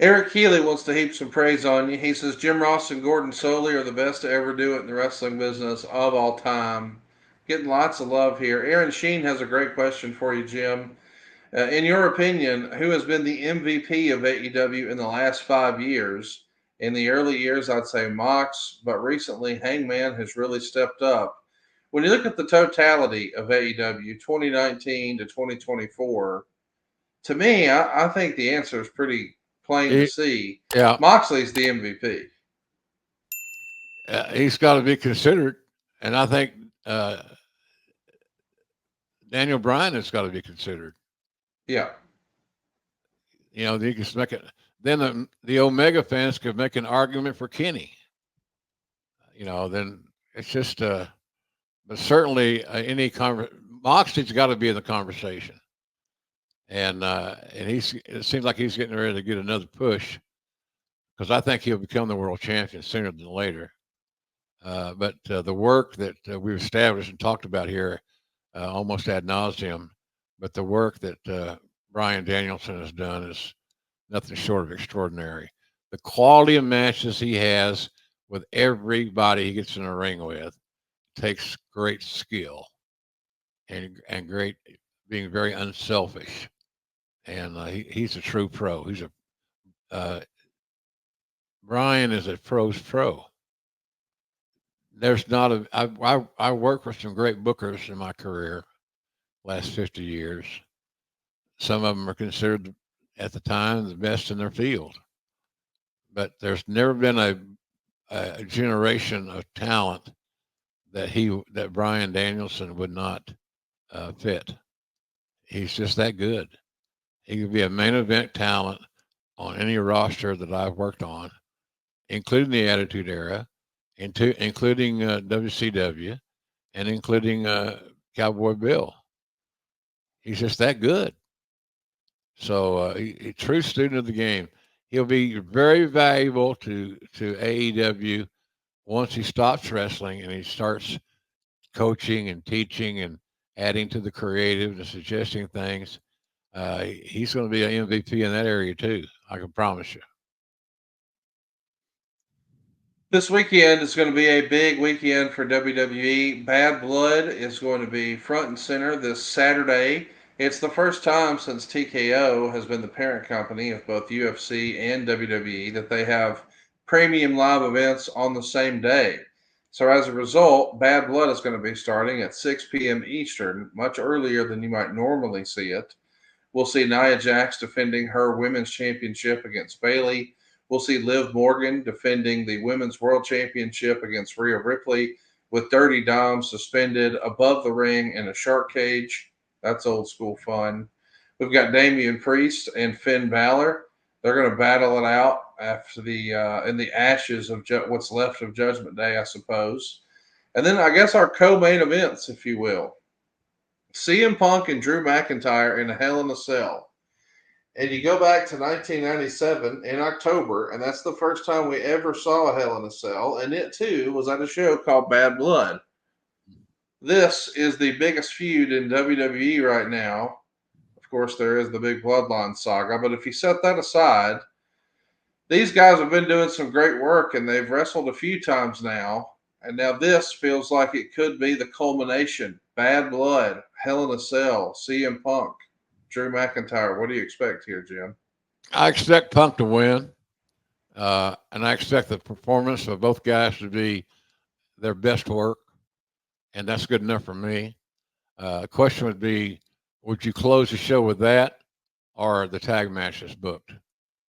Eric Healy wants to heap some praise on you. He says Jim Ross and Gordon Soley are the best to ever do it in the wrestling business of all time. Getting lots of love here. Aaron Sheen has a great question for you, Jim. In your opinion, who has been the MVP of AEW in the last 5 years? In the early years, I'd say Mox, but recently Hangman has really stepped up. When you look at the totality of AEW 2019 to 2024, to me, I think the answer is pretty plain to He, see. yeah, Moxley's the MVP. he's got to be considered, and I think uh, Daniel Bryan has got to be considered. Yeah. You know, you can make it. Then the Omega fans could make an argument for Kenny. You know, then it's just. But certainly, Moxley's got to be in the conversation, and it seems like he's getting ready to get another push because I think he'll become the world champion sooner than later. But the work that we've established and talked about here, almost ad nauseum, but the work that Brian Danielson has done is nothing short of extraordinary. The quality of matches he has with everybody he gets in a ring with takes great skill and great being very unselfish. And he's a true pro. Uh, Brian is a pro's pro. There's not a I worked with some great bookers in my career last 50 years. Some of them are considered at the time the best in their field, but there's never been a generation of talent that Brian Danielson would not fit. He's just that good. He could be a main event talent on any roster that I've worked on, including the Attitude Era, including WCW, and including Cowboy Bill. He's just that good. So a true student of the game. He'll be very valuable to AEW once he stops wrestling and he starts coaching and teaching and adding to the creative and suggesting things. He's going to be an MVP in that area too. I can promise you. This weekend is going to be a big weekend for WWE. Bad Blood is going to be front and center this Saturday. It's the first time since TKO has been the parent company of both UFC and WWE that they have premium live events on the same day. So as a result, Bad Blood is going to be starting at 6 p.m. Eastern, much earlier than you might normally see it. We'll see Nia Jax defending her women's championship against Bayley. We'll see Liv Morgan defending the women's world championship against Rhea Ripley with Dirty Dom suspended above the ring in a shark cage. That's old school fun. We've got Damian Priest and Finn Balor. They're going to battle it out after the in the ashes of what's left of Judgment Day, I suppose. And then I guess our co-main events, if you will. CM Punk and Drew McIntyre in a Hell in a Cell. And you go back to 1997 in October, and that's the first time we ever saw a Hell in a Cell, and it too was at a show called Bad Blood. This is the biggest feud in WWE right now. Of course, there is the big Bloodline saga, but if you set that aside, these guys have been doing some great work, and they've wrestled a few times now. And now this feels like it could be the culmination. Bad Blood, Hell in a Cell, CM Punk, Drew McIntyre. What do you expect here, Jim? I expect Punk to win, and I expect the performance of both guys to be their best work, and that's good enough for me. The question would be, would you close the show with that, or the tag matches booked?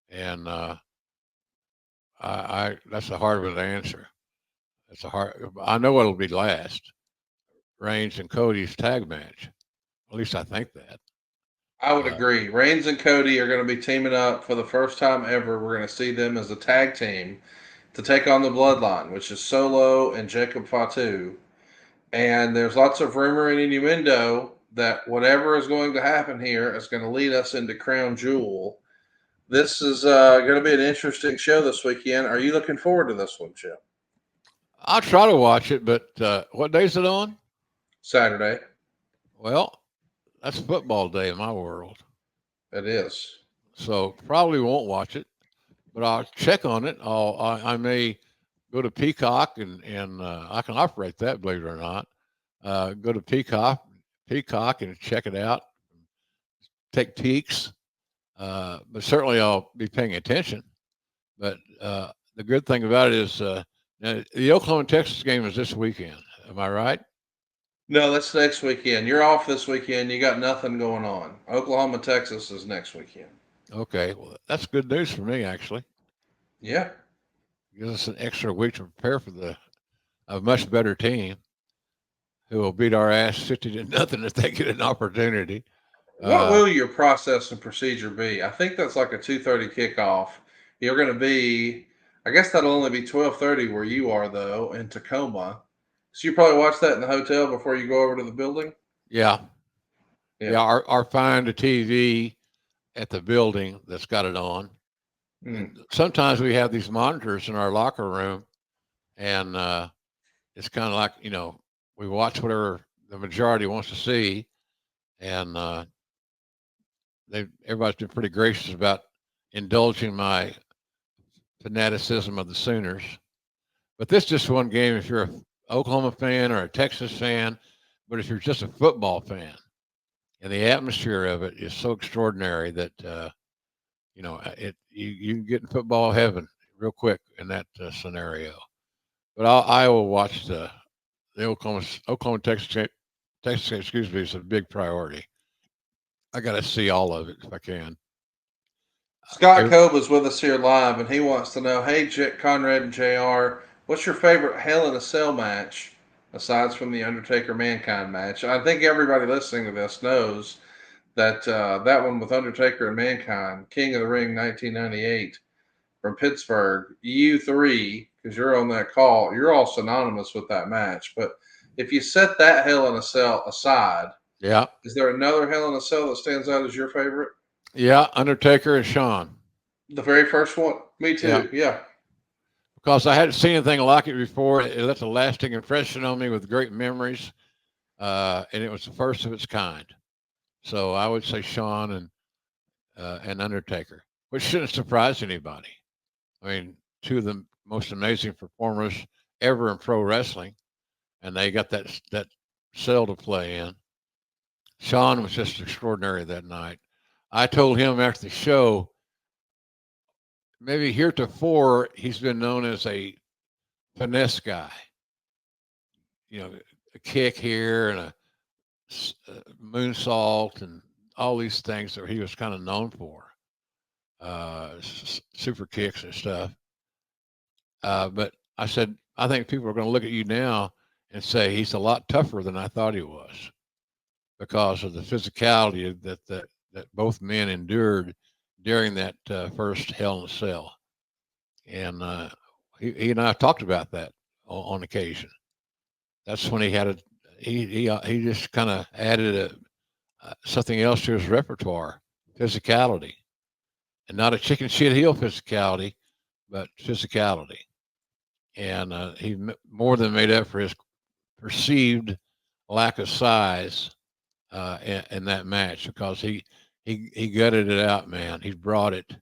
And I that's a hard one to answer. It's a hard. I know it'll be last. Reigns and Cody's tag match. At least I think that. I would Uh, agree. Reigns and Cody are going to be teaming up for the first time ever. We're going to see them as a tag team to take on the Bloodline, which is Solo and Jacob Fatu. And there's lots of rumor and innuendo that whatever is going to happen here is going to lead us into Crown Jewel. This is going to be an interesting show this weekend. Are you looking forward to this one, Chip? I'll try to watch it, but what day is it on? Saturday. Well, that's football day in my world, It is. so probably won't watch it. but I'll check on it. I may go to Peacock and I can operate that, believe it or not. Go to Peacock and check it out, take peeks. But certainly I'll be paying attention. But the good thing about it is now, the Oklahoma Texas game is this weekend. Am I right? No, that's next weekend. You're off this weekend. You got nothing going on. Oklahoma, Texas is next weekend. Okay, well that's good news for me actually. Yeah. Gives us an extra week to prepare for a much better team who will beat our ass 50-0 if they get an opportunity. What will your process and procedure be? I think that's like a 2:30 kickoff. You're going to be, I guess that'll only be 12:30 where you are though in Tacoma. So you probably watch that in the hotel before you go over to the building. Yeah, Yeah. yeah. Our find a TV at the building that's got it on, Mm. and sometimes we have these monitors in our locker room, and it's kind of like we watch whatever the majority wants to see, and everybody's been pretty gracious about indulging my fanaticism of the Sooners. But this is just one game if you're a Oklahoma fan or a Texas fan, but if you're just a football fan, and the atmosphere of it is so extraordinary that you can get in football heaven real quick in that scenario. But I will watch the Oklahoma Texas excuse me is a big priority. I got to see all of it if I can. Scott Cobe is with us here live, and he wants to know, hey, Conrad and Jr., what's your favorite Hell in a Cell match aside from the Undertaker Mankind match? I think everybody listening to this knows that that one with Undertaker and Mankind, King of the Ring 1998 from Pittsburgh, you three, because you're on that call, you're all synonymous with that match. But if you set that Hell in a Cell aside, Yeah, is there another Hell in a Cell that stands out as your favorite? yeah, Undertaker and Shawn. The very first one? Me Yeah, too. Yeah. because I hadn't seen anything like it before. It left a lasting impression on me with great memories, and it was the first of its kind. So I would say Shawn and Undertaker, which shouldn't surprise anybody. I mean, two of the most amazing performers ever in pro wrestling, and they got that cell to play in. Shawn was just extraordinary that night. I told him after the show, maybe heretofore he's been known as a finesse guy. A kick here and a moonsault and all these things that he was kind of known for, super kicks and stuff. But I said, I think people are going to look at you now and say he's a lot tougher than I thought he was because of the physicality that both men endured during that first Hell in a Cell. And he and I talked about that on occasion. That's when he just kind of added something else to his repertoire, physicality, and not a chicken shit heel physicality, but physicality. And he more than made up for his perceived lack of size in that match because he gutted it out, man. He brought it,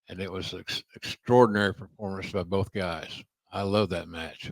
and it was extraordinary performance by both guys. I love that match.